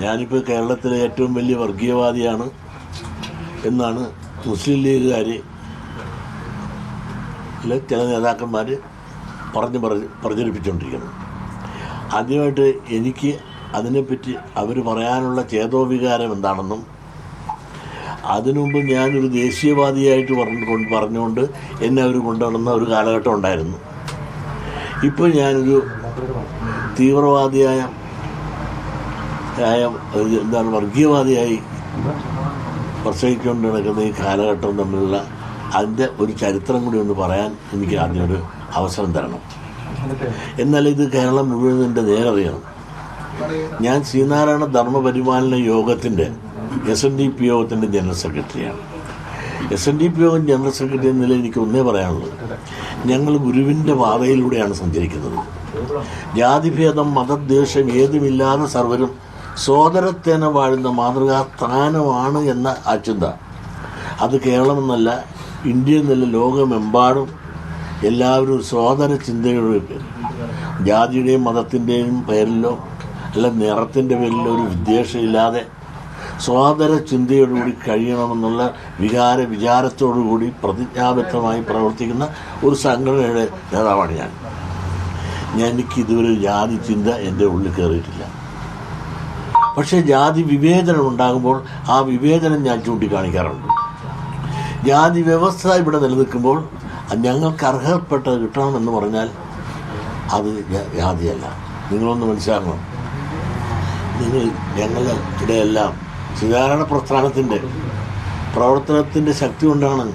ഞാനിപ്പോൾ കേരളത്തിലെ ഏറ്റവും വലിയ വർഗീയവാദിയാണ് എന്നാണ് മുസ്ലിം ലീഗുകാർ ചില നേതാക്കന്മാർ പ്രചരിപ്പിച്ചുകൊണ്ടിരിക്കുന്നത്. ആദ്യമായിട്ട് എനിക്ക് അതിനെപ്പറ്റി അവർ പറയാനുള്ള ചേതോവികാരം എന്താണെന്നും അതിനു മുമ്പ് ഞാനൊരു ദേശീയവാദിയായിട്ട് പറഞ്ഞുകൊണ്ട് എന്നെ അവർ കൊണ്ടുവന്ന ഒരു കാലഘട്ടം ഉണ്ടായിരുന്നു. ഇപ്പോൾ ഞാനൊരു തീവ്രവാദിയായ വർഗീയവാദിയായി പ്രസംഗിച്ചുകൊണ്ട് നടക്കുന്ന ഈ കാലഘട്ടം തമ്മിലുള്ള അതിൻ്റെ ഒരു ചരിത്രം കൂടി ഒന്ന് പറയാൻ എനിക്ക് ആദ്യം ഒരു അവസരം തരണം. എന്നാൽ ഇത് കേരളം മുഴുവൻ എൻ്റെ നേരറിയണം. ഞാൻ ശ്രീനാരായണ ധർമ്മപരിപാലന യോഗത്തിൻ്റെ SNDP യോഗത്തിൻ്റെ ജനറൽ സെക്രട്ടറിയാണ്. SNDP യോഗം ജനറൽ സെക്രട്ടറി എന്ന നിലയിൽ എനിക്ക് ഒന്നേ പറയാനുള്ളൂ, ഞങ്ങൾ ഗുരുവിൻ്റെ പാതയിലൂടെയാണ് സഞ്ചരിക്കുന്നത്. ജാതിഭേദം മതദ്വേഷം ഏതുമില്ലാതെ സർവരും സോദരത്തേന വാഴുന്ന മാതൃകാ സ്ഥാനമാണ് എന്ന ആ ചിന്ത, അത് കേരളമെന്നല്ല ഇന്ത്യ എന്നല്ല ലോകമെമ്പാടും എല്ലാവരും സോദര ചിന്തയുടെ ജാതിയുടെയും മതത്തിൻ്റെയും പേരിലോ അല്ല നിറത്തിൻ്റെ പേരിലോ ഒരു വിദ്വേഷമില്ലാതെ സോദര ചിന്തയോടുകൂടി കഴിയണമെന്നുള്ള വിചാരത്തോടുകൂടി പ്രതിജ്ഞാബദ്ധമായി പ്രവർത്തിക്കുന്ന ഒരു സംഘടനയുടെ നേതാവാണ് ഞാൻ. എനിക്ക് ഇതുവരെ ജാതി ചിന്ത എൻ്റെ ഉള്ളിൽ കയറിയിട്ടില്ല. പക്ഷേ ജാതി വിവേചനം ഉണ്ടാകുമ്പോൾ ആ വിവേചനം ഞാൻ ചൂണ്ടിക്കാണിക്കാറുണ്ട്. ജാതി വ്യവസ്ഥ ഇവിടെ നിലനിൽക്കുമ്പോൾ ഞങ്ങൾക്ക് അർഹപ്പെട്ടത് കിട്ടണമെന്ന് പറഞ്ഞാൽ അത് ജാതിയല്ല. നിങ്ങളൊന്ന് മനസ്സിലാക്കണം. ഞങ്ങളുടെ ഇവിടെയെല്ലാം ശ്രീനാരായണ പ്രസ്ഥാനത്തിൻ്റെ പ്രവർത്തനത്തിൻ്റെ ശക്തി കൊണ്ടാണ്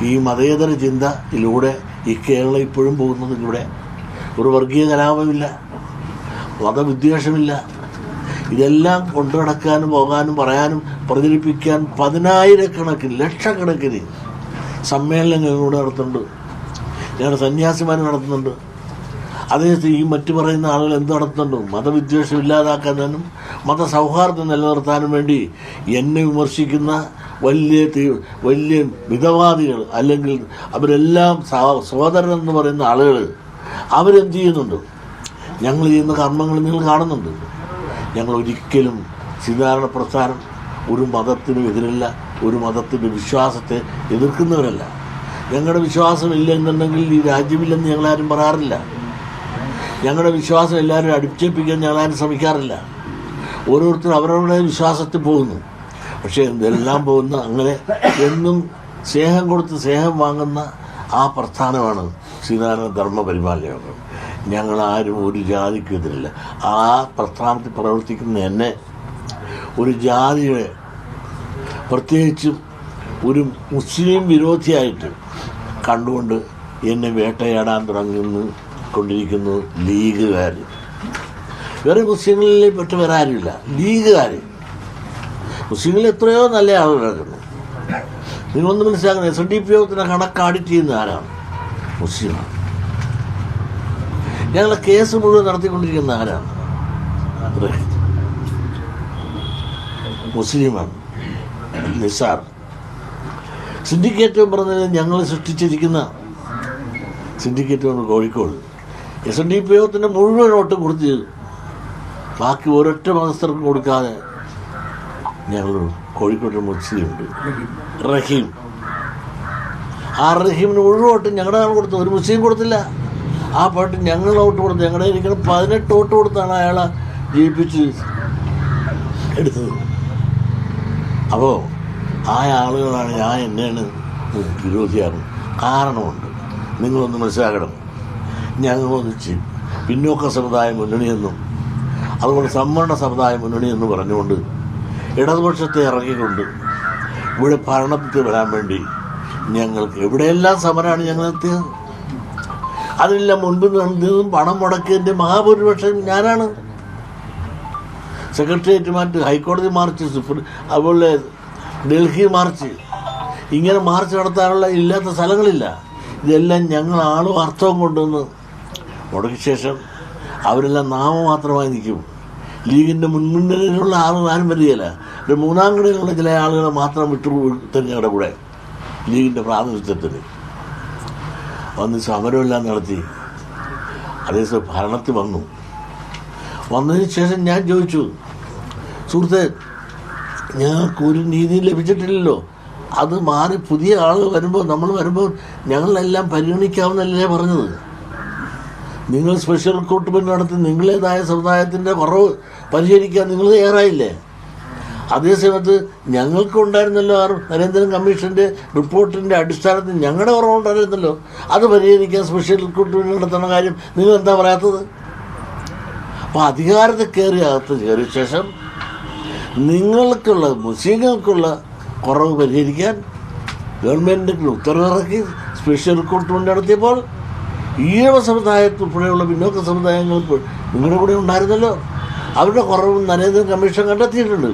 ഈ മതേതര ചിന്തയിലൂടെ ഈ കേരളം ഇപ്പോഴും പോകുന്നത്. ഇവിടെ ഒരു വർഗീയ കലാപമില്ല, മതവിദ്വേഷമില്ല. ഇതെല്ലാം കൊണ്ടു നടക്കാനും പോകാനും പറയാനും പ്രചരിപ്പിക്കാൻ 10,000-കണക്കിന് ലക്ഷക്കണക്കിന് സമ്മേളനങ്ങൾ ഇവിടെ നടത്തുന്നുണ്ട്. ഞങ്ങളുടെ സന്യാസിമാർ നടത്തുന്നുണ്ട്. അതേ ഈ മറ്റു പറയുന്ന ആളുകൾ എന്ത് നടത്തുന്നുണ്ട്? മതവിദ്വേഷം ഇല്ലാതാക്കാനും മതസൗഹാർദ്ദം നിലനിർത്താനും വേണ്ടി എന്നെ വിമർശിക്കുന്ന വലിയ മിതവാദികൾ അല്ലെങ്കിൽ അവരെല്ലാം സഹോദരൻ എന്ന് പറയുന്ന ആളുകൾ അവരെന്ത് ചെയ്യുന്നുണ്ട്? ഞങ്ങൾ ചെയ്യുന്ന കർമ്മങ്ങൾ നിങ്ങൾ കാണുന്നുണ്ട്. ഞങ്ങൾ ഒരിക്കലും ശ്രീനാരായണ പ്രസ്ഥാനം ഒരു മതത്തിനും എതിരല്ല, ഒരു മതത്തിൻ്റെ വിശ്വാസത്തെ എതിർക്കുന്നവരല്ല. ഞങ്ങളുടെ വിശ്വാസം ഇല്ല എന്നുണ്ടെങ്കിൽ ഈ രാജ്യമില്ലെന്ന് ഞങ്ങളാരും പറയാറില്ല. ഞങ്ങളുടെ വിശ്വാസം എല്ലാവരും അടിച്ചേൽപ്പിക്കാൻ ഞങ്ങളാരും ശ്രമിക്കാറില്ല. ഓരോരുത്തരും അവരവരുടെ വിശ്വാസത്തിൽ പോകുന്നു. പക്ഷേ ഇതെല്ലാം പോകുന്ന അങ്ങനെ എന്നും സ്നേഹം കൊടുത്ത് സ്നേഹം വാങ്ങുന്ന ആ പ്രസ്ഥാനമാണ് ശ്രീനാരായണ ധർമ്മപരിപാലന യോഗം. ഞങ്ങളാരും ഒരു ജാതിക്കും എതിരില്ല. ആ പ്രസ്ഥാനത്തിൽ പ്രവർത്തിക്കുന്ന എന്നെ ഒരു ജാതിയുടെ പ്രത്യേകിച്ചും ഒരു മുസ്ലിം വിരോധിയായിട്ട് കണ്ടുകൊണ്ട് എന്നെ വേട്ടയാടാൻ കൊണ്ടിരിക്കുന്നു ലീഗുകാർ. വേറെ മുസ്ലിങ്ങളിൽ പെട്ട വേറെ ആരുമില്ല, ലീഗുകാർ. മുസ്ലിങ്ങളിൽ എത്രയോ നല്ല ആളുകൾ കിടക്കുന്നു. നിങ്ങളൊന്ന് മനസ്സിലാക്കണം, SNDP യോഗത്തിന് കണക്ക് ആഡിറ്റ് ചെയ്യുന്ന ആരാണ്? മുസ്ലിമാണ്. ഞങ്ങളെ കേസ് മുഴുവൻ നടത്തിക്കൊണ്ടിരിക്കുന്ന ആരാണ്? മുസ്ലിമാണ്. നിസാർ സിൻഡിക്കേറ്റ് പറഞ്ഞത് ഞങ്ങൾ സൃഷ്ടിച്ചിരിക്കുന്ന സിൻഡിക്കേറ്റ് കോഴിക്കോട് SNDP യോഗത്തിൻ്റെ മുഴുവൻ വോട്ട് കൊടുത്ത് ബാക്കി ഒരൊറ്റ മതസ്ഥർക്കും കൊടുക്കാതെ ഞങ്ങൾ കോഴിക്കോട്ടിൽ മുസ്ലിമുണ്ട്, റഹീം. ആ റഹീമിന് മുഴുവൻ വോട്ട് ഞങ്ങളുടെ കൊടുത്തു, ഒരു മുസ്ലിം കൊടുത്തില്ല. ആ പാട്ട് ഞങ്ങൾ വോട്ട് കൊടുത്തു. ഞങ്ങളുടെ ഇരിക്കണം 18 വോട്ട് കൊടുത്താണ് അയാളെ ജയിപ്പിച്ച് എടുത്തത്. അപ്പോൾ ആ ആളുകളാണ് ഞാൻ എന്നെയാണ് വിരോധിയാണ്. കാരണമുണ്ട്, നിങ്ങളൊന്ന് മനസ്സിലാക്കണം. ഞങ്ങളൊന്നിച്ച് പിന്നോക്ക സമുദായ മുന്നണിയെന്നും അതുപോലെ സംവരണ സമുദായ മുന്നണിയെന്ന് പറഞ്ഞുകൊണ്ട് ഇടതുപക്ഷത്തെ ഇറങ്ങിക്കൊണ്ട് ഇവിടെ ഭരണത്തിൽ വരാൻ വേണ്ടി ഞങ്ങൾക്ക് എവിടെയെല്ലാം സമരമാണ് ഞങ്ങൾ എത്തിയത്. അതിനെല്ലാം മുൻപ് നടന്നതും പണം മുടക്കിയതിൻ്റെ മഹാഭൂരിപക്ഷം ഞാനാണ്. സെക്രട്ടേറിയറ്റ് മാർച്ച്, ഹൈക്കോടതി മാർച്ച്, അതുപോലെ ഡൽഹി മാർച്ച്, ഇങ്ങനെ മാർച്ച് നടത്താനുള്ള ഇല്ലാത്ത സ്ഥലങ്ങളില്ല. ഇതെല്ലാം ഞങ്ങൾ ആളും അർത്ഥവും കൊണ്ടുവന്ന് മുടക്കിയ ശേഷം അവരെല്ലാം നാമമാത്രമായി നിൽക്കും. ലീഗിൻ്റെ മുൻനിരയിലുള്ള ആരും വരികയില്ല. ഒരു മൂന്നാം ഘടകയിലുള്ള ചില ആളുകളെ മാത്രം വിട്ടുതരും ഞങ്ങളുടെ കൂടെ ലീഗിൻ്റെ പ്രാതിനിധ്യത്തിന് വന്ന് സമരമെല്ലാം നടത്തി. അതേസമയം ഭരണത്തിൽ വന്നതിന് ശേഷം ഞാൻ ചോദിച്ചു, സുഹൃത്തെ, ഞങ്ങൾക്ക് ഒരു നീതി ലഭിച്ചിട്ടില്ലല്ലോ. അത് മാറി പുതിയ ആളുകൾ വരുമ്പോൾ നമ്മൾ വരുമ്പോൾ ഞങ്ങളെല്ലാം പരിഗണിക്കാമെന്നല്ലേ പറഞ്ഞത്. നിങ്ങൾ സ്പെഷ്യൽ റിക്രൂട്ട്മെൻറ്റ് നടത്തി നിങ്ങളേതായ സമുദായത്തിൻ്റെ കുറവ് പരിഹരിക്കാൻ നിങ്ങൾ തയ്യാറായില്ലേ? അതേസമയത്ത് ഞങ്ങൾക്കുണ്ടായിരുന്നല്ലോ നരേന്ദ്രൻ കമ്മീഷൻ്റെ റിപ്പോർട്ടിൻ്റെ അടിസ്ഥാനത്തിൽ ഞങ്ങളുടെ കുറവുണ്ടായിരുന്നല്ലോ. അത് പരിഹരിക്കാൻ സ്പെഷ്യൽ റിക്രൂട്ട്മെൻറ്റ് നടത്തുന്ന കാര്യം നിങ്ങൾ എന്താ പറയാത്തത്? അപ്പോൾ അധികാരത്തിൽ കയറിയ ശേഷം മുസ്ലിങ്ങൾക്കുള്ള കുറവ് പരിഹരിക്കാൻ ഗവൺമെൻറ് ഉത്തരവിറക്കി സ്പെഷ്യൽ റിക്രൂട്ട്മെൻറ്റ് നടത്തിയപ്പോൾ ഈഴവ സമുദായത്തുൾപ്പെടെയുള്ള പിന്നോക്ക സമുദായങ്ങൾ നിങ്ങളുടെ കൂടെ ഉണ്ടായിരുന്നല്ലോ. അവരുടെ കുറവും നരേന്ദ്രൻ കമ്മീഷൻ കണ്ടെത്തിയിട്ടുണ്ട്.